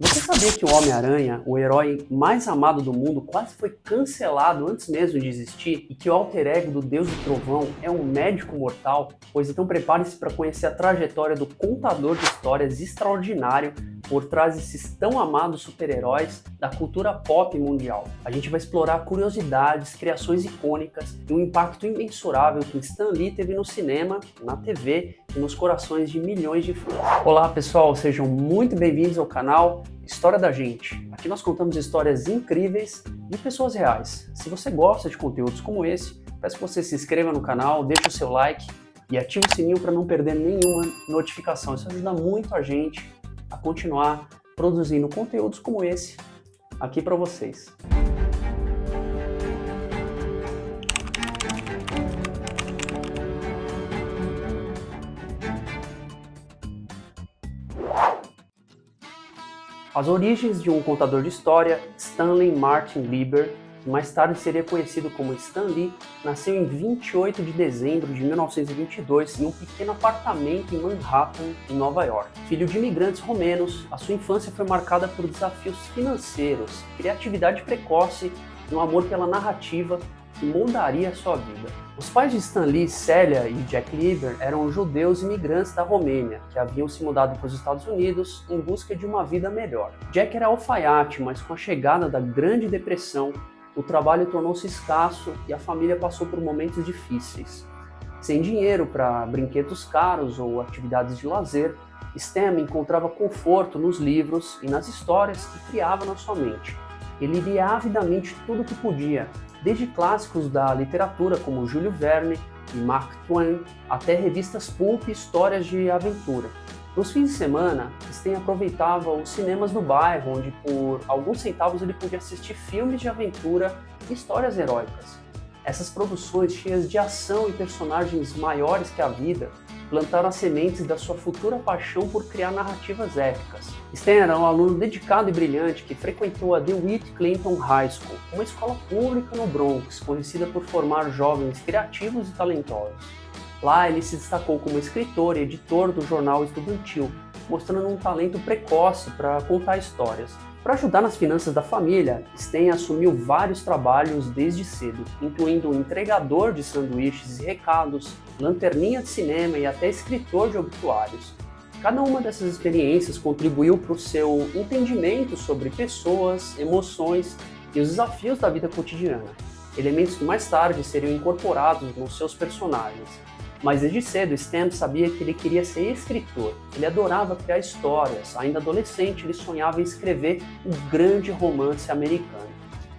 Você sabia que o Homem-Aranha, o herói mais amado do mundo, quase foi cancelado antes mesmo de existir? E que o alter ego do Deus do Trovão é um médico mortal? Pois então prepare-se para conhecer a trajetória do contador de histórias extraordinário por trás desses tão amados super-heróis da cultura pop mundial. A gente vai explorar curiosidades, criações icônicas e o impacto imensurável que Stan Lee teve no cinema, na TV e nos corações de milhões de fãs. Olá pessoal, sejam muito bem-vindos ao canal História da Gente. Aqui nós contamos histórias incríveis de pessoas reais. Se você gosta de conteúdos como esse, peço que você se inscreva no canal, deixe o seu like e ative o sininho para não perder nenhuma notificação. Isso ajuda muito a gente a continuar produzindo conteúdos como esse aqui para vocês. As origens de um contador de história, Stanley Martin Lieber, que mais tarde seria conhecido como Stan Lee, nasceu em 28 de dezembro de 1922 em um pequeno apartamento em Manhattan, em Nova York. Filho de imigrantes romenos, a sua infância foi marcada por desafios financeiros, criatividade precoce e um amor pela narrativa que moldaria a sua vida. Os pais de Stan Lee, Celia e Jack Lieber, eram judeus imigrantes da Romênia, que haviam se mudado para os Estados Unidos em busca de uma vida melhor. Jack era alfaiate, mas com a chegada da Grande Depressão, o trabalho tornou-se escasso e a família passou por momentos difíceis. Sem dinheiro para brinquedos caros ou atividades de lazer, Stan encontrava conforto nos livros e nas histórias que criava na sua mente. Ele lia avidamente tudo o que podia, desde clássicos da literatura como Júlio Verne e Mark Twain, até revistas pulp e histórias de aventura. Nos fins de semana, Stan aproveitava os cinemas do bairro, onde por alguns centavos ele podia assistir filmes de aventura e histórias heróicas. Essas produções cheias de ação e personagens maiores que a vida plantaram as sementes da sua futura paixão por criar narrativas épicas. Stan era um aluno dedicado e brilhante que frequentou a DeWitt Clinton High School, uma escola pública no Bronx, conhecida por formar jovens criativos e talentosos. Lá ele se destacou como escritor e editor do jornal estudantil, mostrando um talento precoce para contar histórias. Para ajudar nas finanças da família, Stan assumiu vários trabalhos desde cedo, incluindo entregador de sanduíches e recados, lanterninha de cinema e até escritor de obituários. Cada uma dessas experiências contribuiu para o seu entendimento sobre pessoas, emoções e os desafios da vida cotidiana, elementos que mais tarde seriam incorporados nos seus personagens. Mas desde cedo, Stan sabia que ele queria ser escritor. Ele adorava criar histórias. Ainda adolescente, ele sonhava em escrever um grande romance americano.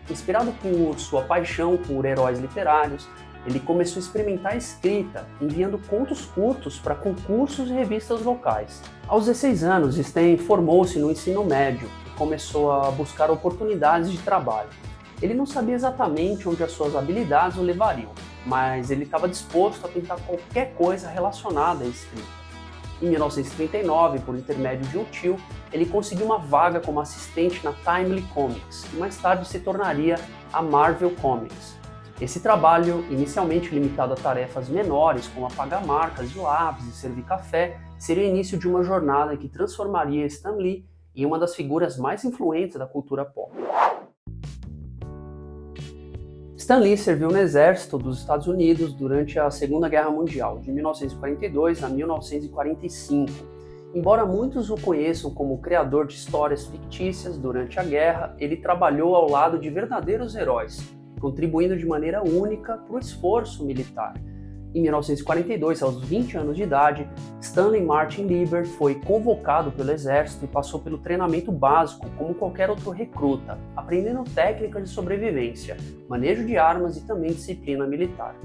Inspirado por sua paixão por heróis literários, ele começou a experimentar a escrita, enviando contos curtos para concursos e revistas locais. Aos 16 anos, Stan formou-se no ensino médio e começou a buscar oportunidades de trabalho. Ele não sabia exatamente onde as suas habilidades o levariam, mas ele estava disposto a tentar qualquer coisa relacionada à escrita. Em 1939, por intermédio de um tio, ele conseguiu uma vaga como assistente na Timely Comics, e mais tarde se tornaria a Marvel Comics. Esse trabalho, inicialmente limitado a tarefas menores, como apagar marcas de lápis e servir café, seria o início de uma jornada que transformaria Stan Lee em uma das figuras mais influentes da cultura pop. Stan Lee serviu no exército dos Estados Unidos durante a Segunda Guerra Mundial, de 1942 a 1945. Embora muitos o conheçam como criador de histórias fictícias durante a guerra, ele trabalhou ao lado de verdadeiros heróis, contribuindo de maneira única para o esforço militar. Em 1942, aos 20 anos de idade, Stanley Martin Lieber foi convocado pelo exército e passou pelo treinamento básico como qualquer outro recruta, aprendendo técnicas de sobrevivência, manejo de armas e também disciplina militar.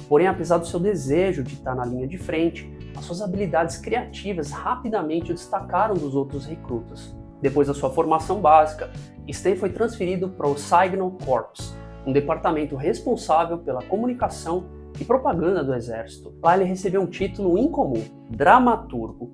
Porém, apesar do seu desejo de estar na linha de frente, as suas habilidades criativas rapidamente o destacaram dos outros recrutas. Depois da sua formação básica, Stan foi transferido para o Signal Corps, um departamento responsável pela comunicação e propaganda do exército. Lá ele recebeu um título incomum, dramaturgo.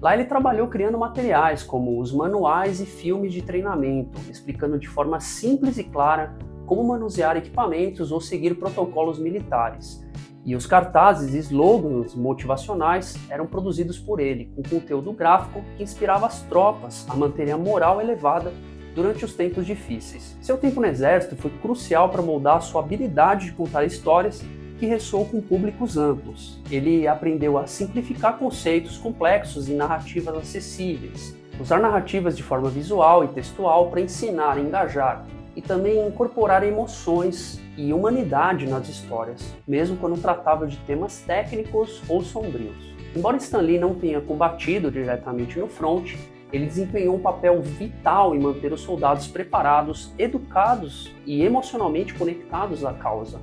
Lá ele trabalhou criando materiais como os manuais e filmes de treinamento, explicando de forma simples e clara como manusear equipamentos ou seguir protocolos militares. E os cartazes e slogans motivacionais eram produzidos por ele, com conteúdo gráfico que inspirava as tropas a manterem a moral elevada durante os tempos difíceis. Seu tempo no exército foi crucial para moldar a sua habilidade de contar histórias que ressoou com públicos amplos. Ele aprendeu a simplificar conceitos complexos em narrativas acessíveis, usar narrativas de forma visual e textual para ensinar, engajar e também incorporar emoções e humanidade nas histórias, mesmo quando tratava de temas técnicos ou sombrios. Embora Stan Lee não tenha combatido diretamente no fronte, ele desempenhou um papel vital em manter os soldados preparados, educados e emocionalmente conectados à causa.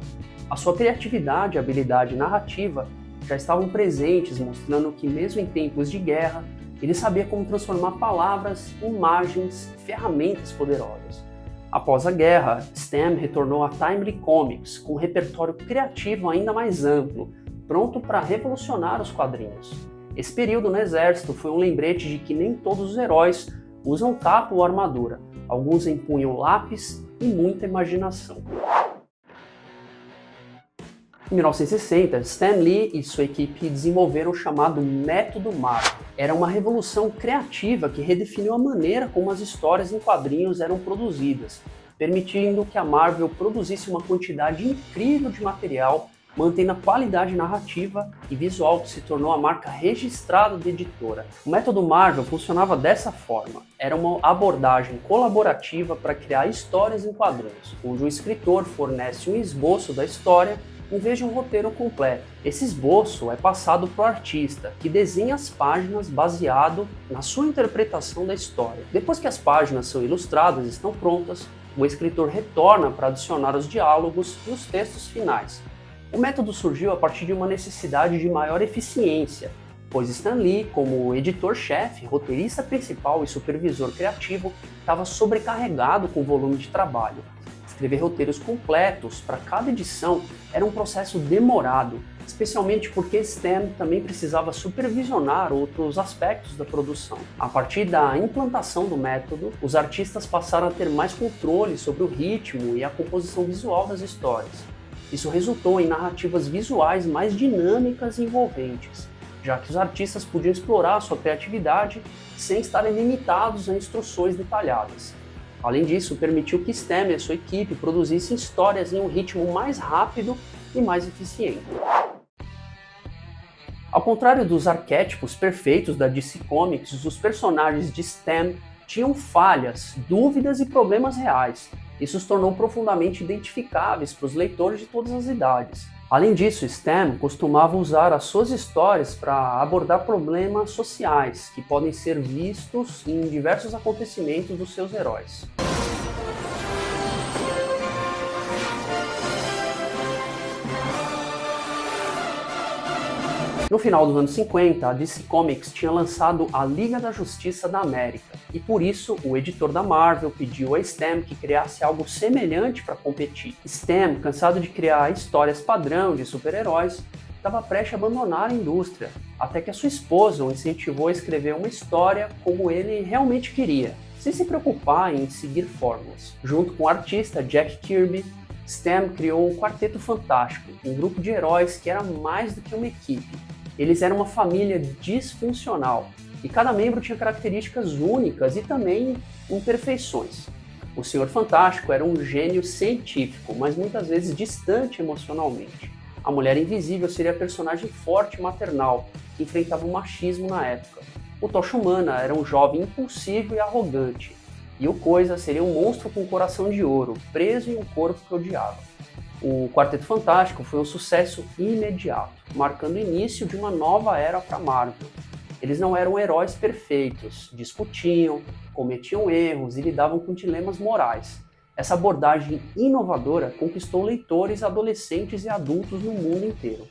A sua criatividade e habilidade narrativa já estavam presentes, mostrando que mesmo em tempos de guerra, ele sabia como transformar palavras, imagens e ferramentas poderosas. Após a guerra, Stan retornou à Timely Comics com um repertório criativo ainda mais amplo, pronto para revolucionar os quadrinhos. Esse período no exército foi um lembrete de que nem todos os heróis usam capa ou armadura. Alguns empunham lápis e muita imaginação. Em 1960, Stan Lee e sua equipe desenvolveram o chamado Método Marvel. Era uma revolução criativa que redefiniu a maneira como as histórias em quadrinhos eram produzidas, permitindo que a Marvel produzisse uma quantidade incrível de material, mantendo a qualidade narrativa e visual que se tornou a marca registrada da editora. O Método Marvel funcionava dessa forma. Era uma abordagem colaborativa para criar histórias em quadrinhos, onde o escritor fornece um esboço da história em vez de um roteiro completo. Esse esboço é passado para o artista, que desenha as páginas baseado na sua interpretação da história. Depois que as páginas são ilustradas e estão prontas, o escritor retorna para adicionar os diálogos e os textos finais. O método surgiu a partir de uma necessidade de maior eficiência, pois Stan Lee, como editor-chefe, roteirista principal e supervisor criativo, estava sobrecarregado com o volume de trabalho. Escrever roteiros completos para cada edição era um processo demorado, especialmente porque Stan também precisava supervisionar outros aspectos da produção. A partir da implantação do método, os artistas passaram a ter mais controle sobre o ritmo e a composição visual das histórias. Isso resultou em narrativas visuais mais dinâmicas e envolventes, já que os artistas podiam explorar sua criatividade sem estarem limitados a instruções detalhadas. Além disso, permitiu que Stan e a sua equipe produzissem histórias em um ritmo mais rápido e mais eficiente. Ao contrário dos arquétipos perfeitos da DC Comics, os personagens de Stan tinham falhas, dúvidas e problemas reais. Isso os tornou profundamente identificáveis para os leitores de todas as idades. Além disso, Stan costumava usar as suas histórias para abordar problemas sociais que podem ser vistos em diversos acontecimentos dos seus heróis. No final dos anos 50, a DC Comics tinha lançado a Liga da Justiça da América, e por isso o editor da Marvel pediu a Stan que criasse algo semelhante para competir. Stan, cansado de criar histórias padrão de super-heróis, estava prestes a abandonar a indústria, até que a sua esposa o incentivou a escrever uma história como ele realmente queria, sem se preocupar em seguir fórmulas. Junto com o artista Jack Kirby, Stan criou um Quarteto Fantástico, um grupo de heróis que era mais do que uma equipe. Eles eram uma família disfuncional, e cada membro tinha características únicas e também imperfeições. O Senhor Fantástico era um gênio científico, mas muitas vezes distante emocionalmente. A Mulher Invisível seria a personagem forte e maternal, que enfrentava o machismo na época. O Tocha Humana era um jovem impulsivo e arrogante. E o Coisa seria um monstro com um coração de ouro, preso em um corpo que odiava. O Quarteto Fantástico foi um sucesso imediato, marcando o início de uma nova era para Marvel. Eles não eram heróis perfeitos, discutiam, cometiam erros e lidavam com dilemas morais. Essa abordagem inovadora conquistou leitores adolescentes e adultos no mundo inteiro.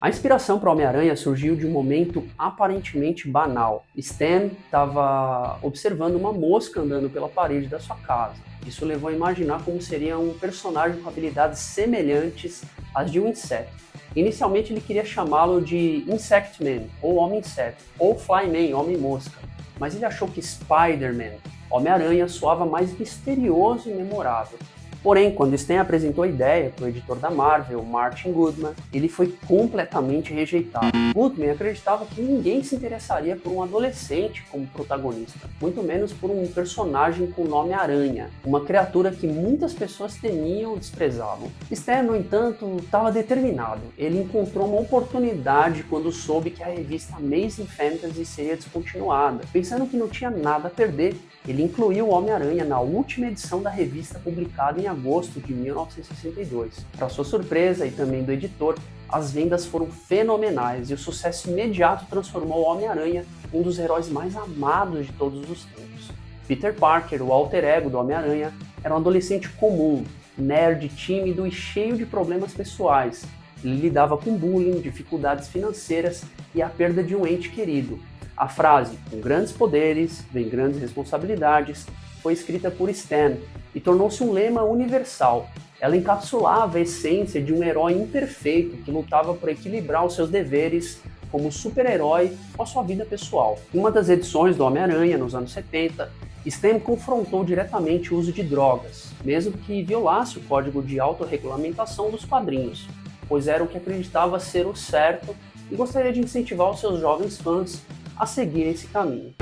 A inspiração para Homem-Aranha surgiu de um momento aparentemente banal. Stan estava observando uma mosca andando pela parede da sua casa. Isso levou a imaginar como seria um personagem com habilidades semelhantes às de um inseto. Inicialmente ele queria chamá-lo de Insect-Man, ou Homem-Inseto, ou Fly-Man, Homem-Mosca, mas ele achou que Spider-Man, Homem-Aranha, soava mais misterioso e memorável. Porém, quando Stan apresentou a ideia para o editor da Marvel, Martin Goodman, ele foi completamente rejeitado. Goodman acreditava que ninguém se interessaria por um adolescente como protagonista, muito menos por um personagem com o nome Aranha, uma criatura que muitas pessoas temiam e desprezavam. Stan, no entanto, estava determinado. Ele encontrou uma oportunidade quando soube que a revista Amazing Fantasy seria descontinuada. Pensando que não tinha nada a perder, ele incluiu o Homem-Aranha na última edição da revista publicada em agosto de 1962. Para sua surpresa e também do editor, as vendas foram fenomenais e o sucesso imediato transformou o Homem-Aranha em um dos heróis mais amados de todos os tempos. Peter Parker, o alter ego do Homem-Aranha, era um adolescente comum, nerd, tímido e cheio de problemas pessoais. Ele lidava com bullying, dificuldades financeiras e a perda de um ente querido. A frase, com grandes poderes, vem grandes responsabilidades, foi escrita por Stan e tornou-se um lema universal. Ela encapsulava a essência de um herói imperfeito que lutava por equilibrar os seus deveres como super-herói com a sua vida pessoal. Em uma das edições do Homem-Aranha, nos anos 70, Stan confrontou diretamente o uso de drogas, mesmo que violasse o código de autorregulamentação dos quadrinhos, pois era o que acreditava ser o certo e gostaria de incentivar os seus jovens fãs a seguir esse caminho.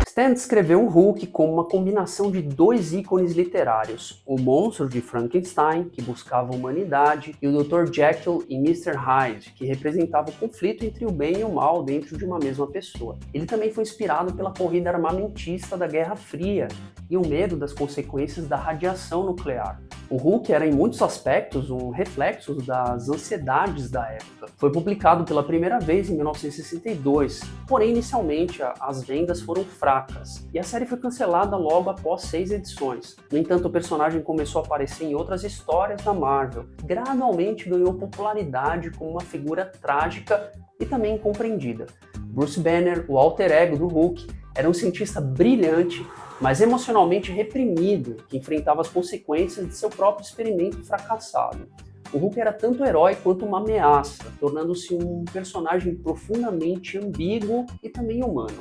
Stan descreveu o Hulk como uma combinação de dois ícones literários, o monstro de Frankenstein, que buscava a humanidade, e o Dr. Jekyll e Mr. Hyde, que representava o conflito entre o bem e o mal dentro de uma mesma pessoa. Ele também foi inspirado pela corrida armamentista da Guerra Fria e o medo das consequências da radiação nuclear. O Hulk era em muitos aspectos um reflexo das ansiedades da época. Foi publicado pela primeira vez em 1962, porém inicialmente as vendas foram fracas e a série foi cancelada logo após 6 edições. No entanto, o personagem começou a aparecer em outras histórias da Marvel. Gradualmente ganhou popularidade como uma figura trágica e também incompreendida. Bruce Banner, o alter ego do Hulk, era um cientista brilhante, mas emocionalmente reprimido, que enfrentava as consequências de seu próprio experimento fracassado. O Hulk era tanto herói quanto uma ameaça, tornando-se um personagem profundamente ambíguo e também humano.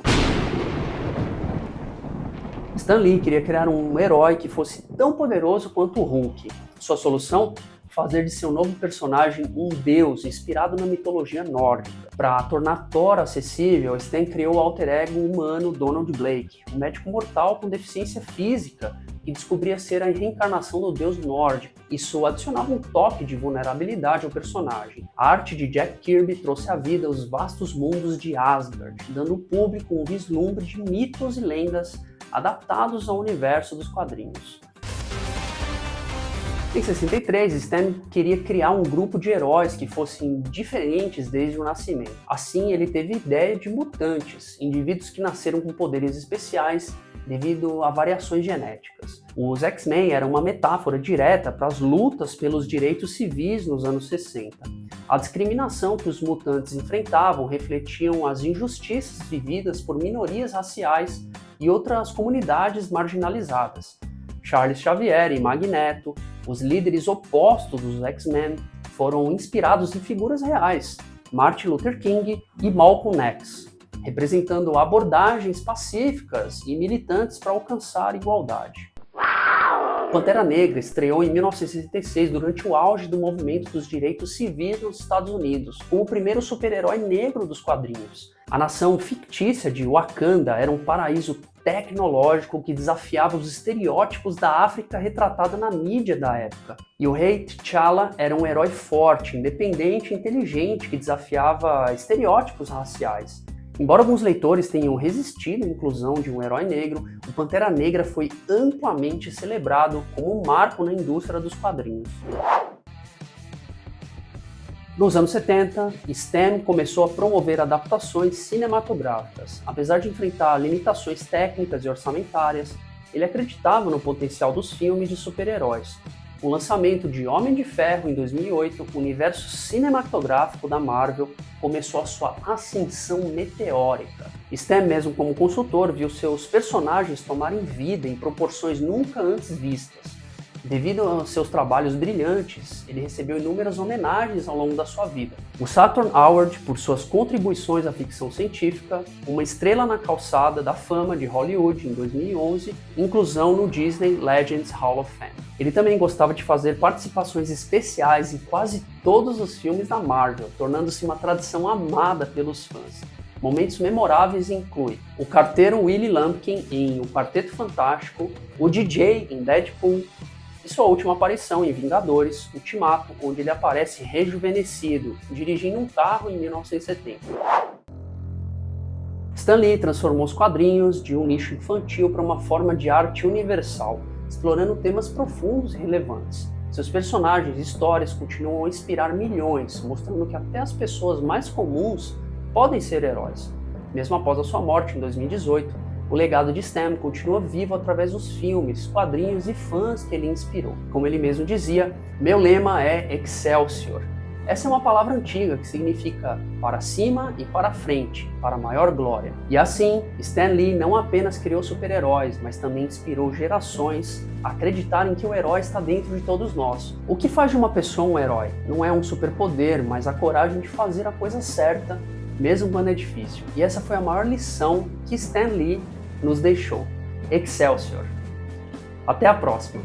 Stan Lee queria criar um herói que fosse tão poderoso quanto o Hulk. Sua solução? Fazer de seu novo personagem um deus inspirado na mitologia nórdica. Para tornar Thor acessível, Stan criou o alter ego humano Donald Blake, um médico mortal com deficiência física que descobria ser a reencarnação do deus nórdico. Isso adicionava um toque de vulnerabilidade ao personagem. A arte de Jack Kirby trouxe à vida os vastos mundos de Asgard, dando ao público um vislumbre de mitos e lendas adaptados ao universo dos quadrinhos. Em 63, Stan queria criar um grupo de heróis que fossem diferentes desde o nascimento. Assim, ele teve a ideia de mutantes, indivíduos que nasceram com poderes especiais devido a variações genéticas. Os X-Men eram uma metáfora direta para as lutas pelos direitos civis nos anos 60. A discriminação que os mutantes enfrentavam refletiam as injustiças vividas por minorias raciais e outras comunidades marginalizadas. Charles Xavier e Magneto, os líderes opostos dos X-Men, foram inspirados em figuras reais, Martin Luther King e Malcolm X, representando abordagens pacíficas e militantes para alcançar igualdade. Pantera Negra estreou em 1966 durante o auge do movimento dos direitos civis nos Estados Unidos, como o primeiro super-herói negro dos quadrinhos. A nação fictícia de Wakanda era um paraíso tecnológico que desafiava os estereótipos da África retratada na mídia da época. E o rei T'Challa era um herói forte, independente e inteligente que desafiava estereótipos raciais. Embora alguns leitores tenham resistido à inclusão de um herói negro, o Pantera Negra foi amplamente celebrado como um marco na indústria dos quadrinhos. Nos anos 70, Stan começou a promover adaptações cinematográficas. Apesar de enfrentar limitações técnicas e orçamentárias, ele acreditava no potencial dos filmes de super-heróis. Com o lançamento de Homem de Ferro em 2008, o universo cinematográfico da Marvel começou a sua ascensão meteórica. Stan, mesmo como consultor, viu seus personagens tomarem vida em proporções nunca antes vistas. Devido aos seus trabalhos brilhantes, ele recebeu inúmeras homenagens ao longo da sua vida. O Saturn Award por suas contribuições à ficção científica, uma estrela na calçada da fama de Hollywood em 2011, inclusão no Disney Legends Hall of Fame. Ele também gostava de fazer participações especiais em quase todos os filmes da Marvel, tornando-se uma tradição amada pelos fãs. Momentos memoráveis incluem o carteiro Willie Lumpkin em O Quarteto Fantástico, o DJ em Deadpool, e sua última aparição em Vingadores Ultimato, onde ele aparece rejuvenescido, dirigindo um carro em 1970. Stan Lee transformou os quadrinhos de um nicho infantil para uma forma de arte universal, explorando temas profundos e relevantes. Seus personagens e histórias continuam a inspirar milhões, mostrando que até as pessoas mais comuns podem ser heróis. Mesmo após a sua morte em 2018, o legado de Stan continua vivo através dos filmes, quadrinhos e fãs que ele inspirou. Como ele mesmo dizia, meu lema é Excelsior. Essa é uma palavra antiga que significa para cima e para frente, para maior glória. E assim, Stan Lee não apenas criou super-heróis, mas também inspirou gerações a acreditarem que o herói está dentro de todos nós. O que faz de uma pessoa um herói? Não é um superpoder, mas a coragem de fazer a coisa certa, mesmo quando é difícil. E essa foi a maior lição que Stan Lee nos deixou. Excelsior! Até a próxima!